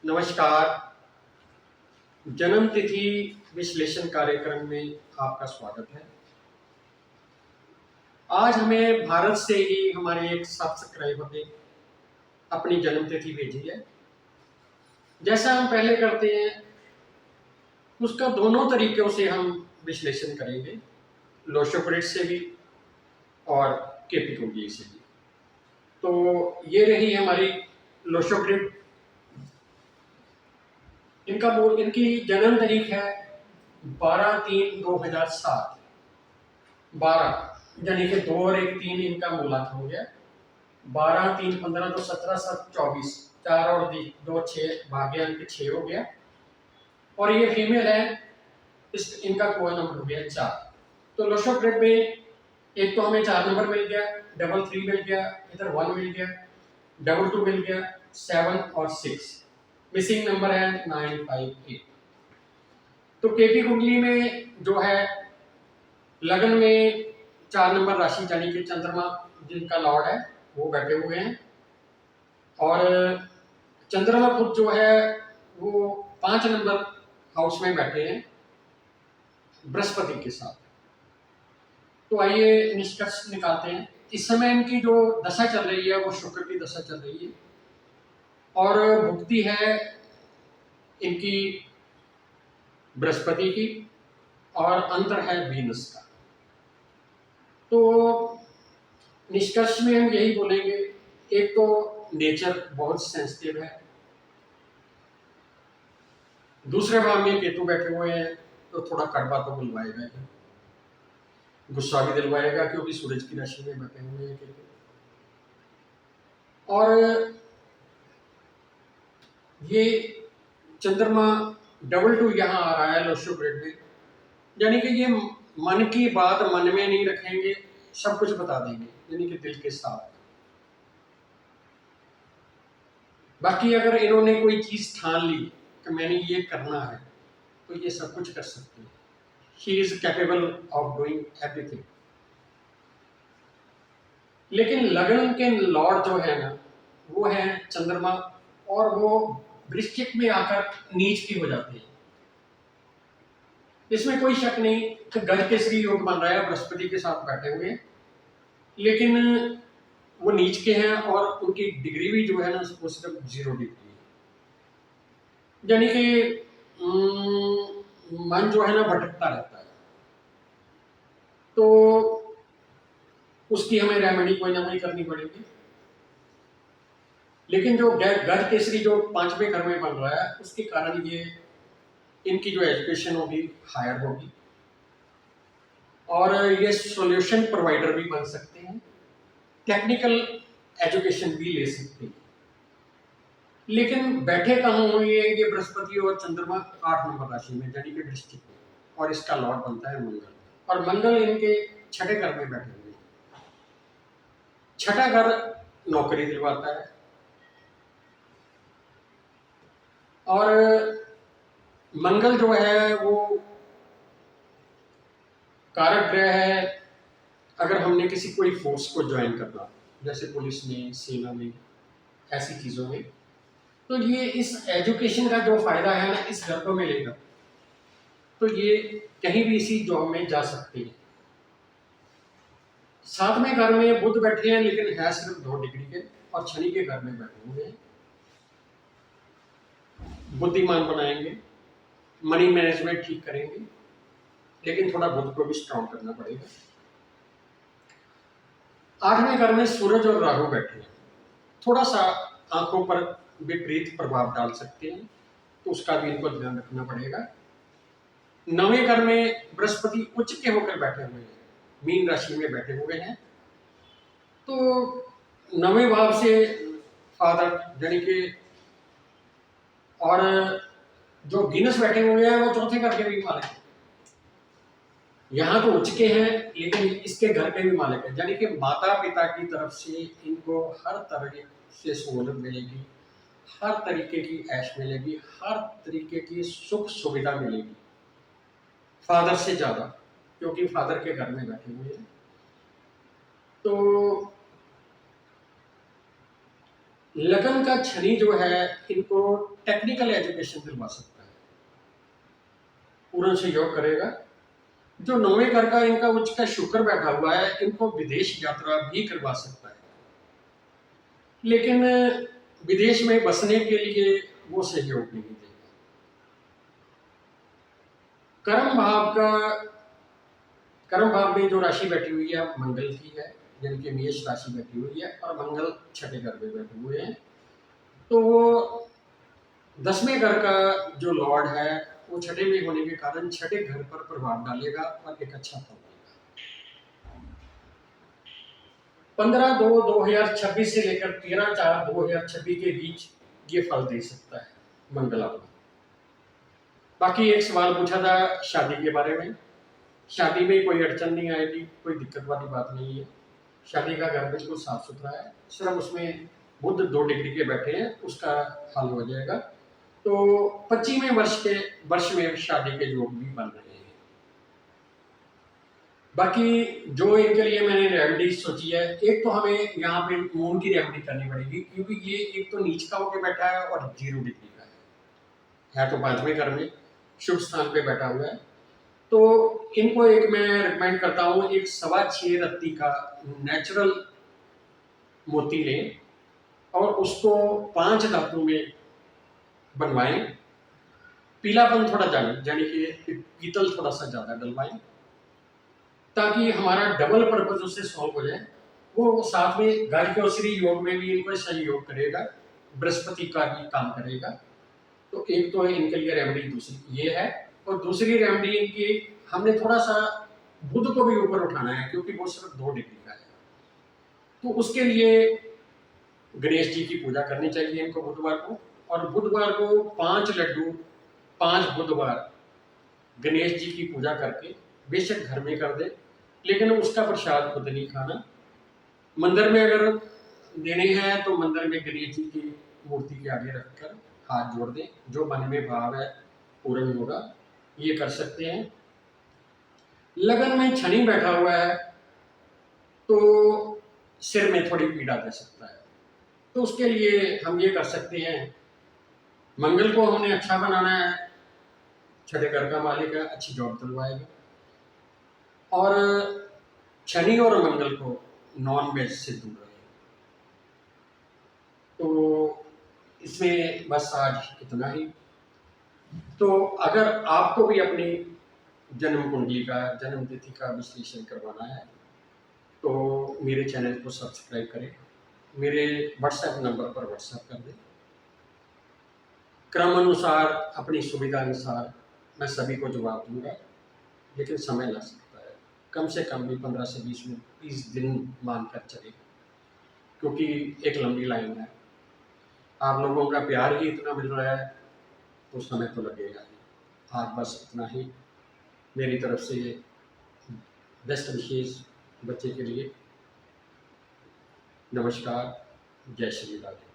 नमस्कार। जन्म तिथि विश्लेषण कार्यक्रम में आपका स्वागत है। आज हमें भारत से ही हमारे एक सब्सक्राइबर ने अपनी जन्म तिथि भेजी है। जैसा हम पहले करते हैं उसका दोनों तरीकों से हम विश्लेषण करेंगे, लोशोप्रिट से भी और केपी कुंडली से भी। तो ये रही हमारी लोशोप्रिट। इनकी जन्म तारीख है 12/3/2007। 12 यानी कि 2 और 1 3 इनका मूलांक हो गया। 12 3 15 तो 17 7 24, 4 और 2 6 भाग्य अंक 6 हो गया। और ये फीमेल है, इनका कोई नंबर हो गया 4। तो लोशोप्रिट में एक तो हमें 4 नंबर मिल गया, डबल 3 मिल गया, इधर 1 मिल गया, डबल 2 मिल गया, 7 और 6। मिसिंग नंबर है 9 5 8। तो केपी कुंडली में जो है लगन में 4 नंबर राशि यानी कि चंद्रमा जिनका लॉर्ड है वो बैठे हुए हैं। और चंद्रमा खुद जो है वो 5 नंबर हाउस में बैठे हैं बृहस्पति के साथ। तो आइए निष्कर्ष निकालते हैं। इस समय इनकी जो दशा चल रही है वो शुक्र की दशा चल रही है और भुक्ति है इनकी बृहस्पति की और अंतर है वीनस का। तो निष्कर्ष में हम यही बोलेंगे, एक तो नेचर बहुत सेंसिटिव है, दूसरे भाव में केतु बैठे हुए हैं तो थोड़ा कड़वा तो बुलवाएगा, गुस्सा भी दिलवाएगा क्योंकि सूरज की राशि में बैठे हुए हैं केतु। और ये चंद्रमा डबल 2 यहाँ आ रहा है लोशोप्रिट में, यानी कि ये मन की बात मन में नहीं रखेंगे, सब कुछ बता देंगे, यानी कि दिल के साथ। बाकी अगर इन्होंने कोई चीज ठान ली कि मैंने ये करना है तो ये सब कुछ कर सकते हैं। He is capable of doing everything. लेकिन लगन के लॉर्ड जो है ना वो है चंद्रमा, और वो वृश्चिक में आकर नीच की हो जाते हैं। इसमें कोई शक नहीं कि गज केसरी योग बन रहा है, बृहस्पति के साथ बैठे हुए, लेकिन वो नीच के हैं और उनकी डिग्री भी जो है ना वो सिर्फ 0 डिग्री है। यानी कि मन जो है ना भटकता रहता है, तो उसकी हमें रेमेडी कोई ना कोई करनी पड़ेगी। लेकिन जो गज केसरी जो 5वें घर में बन रहा है उसके कारण ये इनकी जो एजुकेशन होगी हायर होगी और ये सॉल्यूशन प्रोवाइडर भी बन सकते हैं, टेक्निकल एजुकेशन भी ले सकते हैं। लेकिन बैठे कहाँ हुए ये बृहस्पति और चंद्रमा 8 नंबर राशि में यानी कि वृश्चिक में, और इसका लॉर्ड बनता है मंगल, और मंगल इनके 6ठे घर में बैठे हुए हैं। 6ठा घर नौकरी दिलवाता है और मंगल जो है वो कारक ग्रह है। अगर हमने किसी कोई फोर्स को ज्वाइन करना, जैसे पुलिस में, सेना में, ऐसी चीजों में, तो ये इस एजुकेशन का जो फायदा है ना इस घर को मिलेगा, तो ये कहीं भी इसी जॉब में जा सकते हैं। 7वें घर में बुध बैठे हैं लेकिन है सिर्फ 2 डिग्री के, और शनि के घर में बैठे हुए हैं। बुद्धिमान बनाएंगे, मनी मैनेजमेंट ठीक करेंगे, लेकिन थोड़ा बुध को भी स्ट्रॉन्ग करना पड़ेगा। 8वें घर में सूरज और राहु बैठे हैं, थोड़ा सा आंखों पर विपरीत प्रभाव डाल सकते हैं, तो उसका भी इनको ध्यान रखना पड़ेगा। 9वें घर में बृहस्पति उच्च के होकर बैठे हुए हैं, मीन राशि में बैठे हुए हैं, तो 9वें भाव से फादर यानी कि, और जो वीनस बैठे हुए हैं वो 4थे घर के भी मालिक हैं। यहाँ तो उच्च के हैं लेकिन इसके घर के भी मालिक है, यानी कि माता पिता की तरफ से इनको हर तरह से सहूलत मिलेगी, हर तरीके की ऐश मिलेगी, हर तरीके की सुख सुविधा मिलेगी, फादर से ज्यादा, क्योंकि फादर के घर में बैठे हुए हैं। तो लगन का शनि जो है इनको टेक्निकल एजुकेशन दिलवा सकता है, पूर्ण सहयोग करेगा। जो 9वें घर का इनका उच्च का शुक्र बैठा हुआ है, इनको विदेश यात्रा भी करवा सकता है, लेकिन विदेश में बसने के लिए वो सहयोग नहीं देगा। कर्म भाव का, कर्म भाव में जो राशि बैठी हुई है मंगल की है, जिनके मेष राशि बैठी हुई है और मंगल छठे घर में बैठे हुए हैं, तो वो 10वें घर का जो लॉर्ड है वो छठे में होने के कारण छठे घर पर प्रभाव डालेगा और एक अच्छा फल देगा। 15/2/2026 से लेकर 13/4/2026 के बीच ये फल दे सकता है मंगल आपको। बाकी एक सवाल पूछा था शादी के बारे में। शादी में कोई अड़चन नहीं आएगी, कोई दिक्कत वाली बात नहीं है। शादी का घर बिल्कुल साफ सुथरा है, सिर्फ उसमें बुध 2 डिग्री के बैठे हैं, उसका हल हो जाएगा। तो 25वें वर्ष में शादी के योग भी बन रहे हैं। बाकी जो इनके लिए मैंने रेमेडी सोची है, एक तो हमें यहाँ पे मून की रेमेडी करनी पड़ेगी, क्योंकि ये एक तो नीच का होकर बैठा है और 0 डिग्री का है तो 5वें घर में शुभ स्थान पे बैठा हुआ है। तो इनको एक मैं रिकमेंड करता हूँ, एक 6.25 रत्ती का नेचुरल मोती लें और उसको 5 धातु में बनवाएं। पीलापन थोड़ा यानी कि पीतल थोड़ा सा ज्यादा डलवाएं, ताकि हमारा डबल पर्पज उससे सॉल्व हो जाए। वो साथ में गार्ग्योश्री योग में भी इनको सहयोग करेगा, बृहस्पति का भी काम करेगा। तो एक तो इनके लिए रेमेडी दूसरी ये है, और दूसरी रेमेडी इनकी हमने थोड़ा सा बुध को भी ऊपर उठाना है, क्योंकि वो सिर्फ 2 डिग्री का है। तो उसके लिए गणेश जी की पूजा करनी चाहिए इनको बुधवार को, और बुधवार को 5 लड्डू 5 बुधवार गणेश जी की पूजा करके बेशक घर में कर दे, लेकिन उसका प्रसाद खुद नहीं खाना। मंदिर में अगर देने हैं तो मंदिर में गणेश जी की मूर्ति के आगे रखकर हाथ जोड़ दें, जो मन में भाव है पूर्ण होगा, ये कर सकते हैं। लगन में शनि बैठा हुआ है तो सिर में थोड़ी पीड़ा दे सकता है, तो उसके लिए हम ये कर सकते हैं, मंगल को हमने अच्छा बनाना है, छठे घर का मालिक है, अच्छी जॉब दिलवाएगा। और शनि और मंगल को नॉन वेज से दूर रहे। तो इसमें बस आज इतना ही। तो अगर आपको भी अपनी जन्म कुंडली का, जन्म तिथि का विश्लेषण करवाना है तो मेरे चैनल को सब्सक्राइब करें, मेरे व्हाट्सएप नंबर पर व्हाट्सएप कर दें। क्रम अनुसार, अपनी सुविधा अनुसार मैं सभी को जवाब दूंगा, लेकिन समय लग सकता है, कम से कम भी 15 से 20 दिन मानकर चले, क्योंकि एक लंबी लाइन है। आप लोगों का प्यार ही इतना मिल रहा है तो समय तो लगेगा ही। आज बस इतना ही मेरी तरफ से, बेस्ट विशेष बच्चे के लिए। नमस्कार, जय श्री राधे।